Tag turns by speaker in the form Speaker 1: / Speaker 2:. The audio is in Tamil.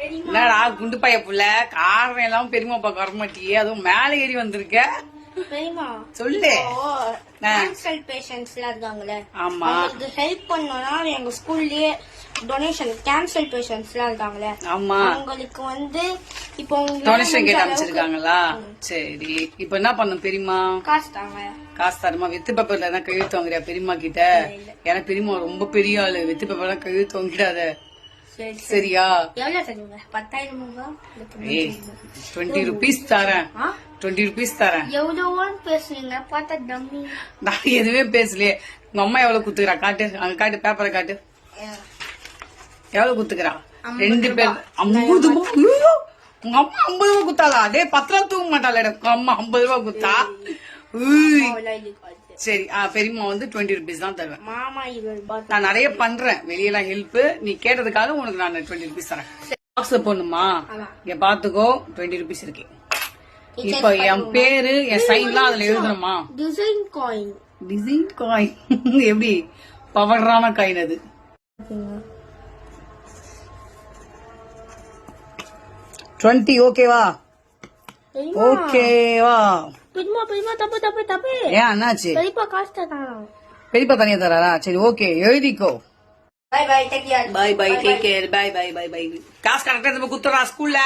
Speaker 1: என்னடா குண்டு பைய புள்ள காரணம் எல்லாம் பெரியமா பார்க்க வர மாட்டியே, அதுவும் மேல ஏறி வந்திருக்க.
Speaker 2: பெரியமா
Speaker 1: சொல்லு.
Speaker 2: கேன்சர் பேஷண்ட்ஸ்லாம் இருக்காங்களே,
Speaker 1: ஆமா,
Speaker 2: அவங்களுக்கு ஹெல்ப் பண்ணோம்னா எங்க ஸ்கூல்லயே டொனேஷன் கேன்சர் பேஷண்ட்ஸ்லாம் இருக்காங்களே,
Speaker 1: ஆமா,
Speaker 2: அவங்களுக்கு வந்து இப்போ
Speaker 1: டொனேஷன் கேட்டு அமைச்சிருக்காங்களா? சரி, இப்ப என்ன பண்ணும் பெரியமா?
Speaker 2: காசு தாங்க.
Speaker 1: காசு தரமா? வெத்து பேப்பர்ல தான் கழுத்து வாங்குறியா பெரியமா கிட்ட? எனக்கு பெரியமா ரொம்ப பெரிய ஆளு, வெத்து பேப்பர்ல கழுத்து வாங்கிடாத சரியா?
Speaker 2: எவ்வளவு தருவீங்க? 10,000
Speaker 1: 20 rupees தரேன். 20 rupees தரேன்.
Speaker 2: எவ்வளோன்னு பேசுறீங்க? பார்த்தா டம்மி.
Speaker 1: நான் எதுவுமே பேசலையே. உங்க அம்மா எவ்வளவு குத்துக்கிறா? காட்டு, அங்க காட்டு, பேப்பரை காட்டு. எவ்வளவு குத்துக்கிறா? 2 பேர் 50 ரூபா. உங்க அம்மா 50 ரூபா குத்தாளா? அதே 10 ரூபா தூங்க மாட்டாளா? உங்க அம்மா 50 ரூபா குத்தா? சரி, பெரியம்மா வந்து 20 rupees தான் தருவேன்.
Speaker 2: மாமா
Speaker 1: நான் நிறைய பண்றேன் வெளியெல்லாம் ஹெல்ப். நீ கேட்டதுக்காக உனக்கு நான் 20 rupees தரேன். பாக்ஸ்ல போடணுமா? இங்க பாத்துக்கோ, 20 rupees இருக்கு. இப்ப என் பேரு என் சைன்லாம் அதுல எழுதணுமா?
Speaker 2: Design coin.
Speaker 1: டிசைன் காயின் எப்படி? பவரான காயின் அது. 20 ஓகேவா? ஓகேவா?
Speaker 2: பெரியமா தப்பு.
Speaker 1: ஏன் என்னாச்சு?
Speaker 2: பெரியப்பா காசு தராங்க.
Speaker 1: பெரியப்பா தனியா தராரா? சரி ஓகே, எழுதிக்கோ.
Speaker 2: Bye take care.
Speaker 1: Bye take care. Bye காசு கரெக்டா குத்துறா ஸ்கூல்ல.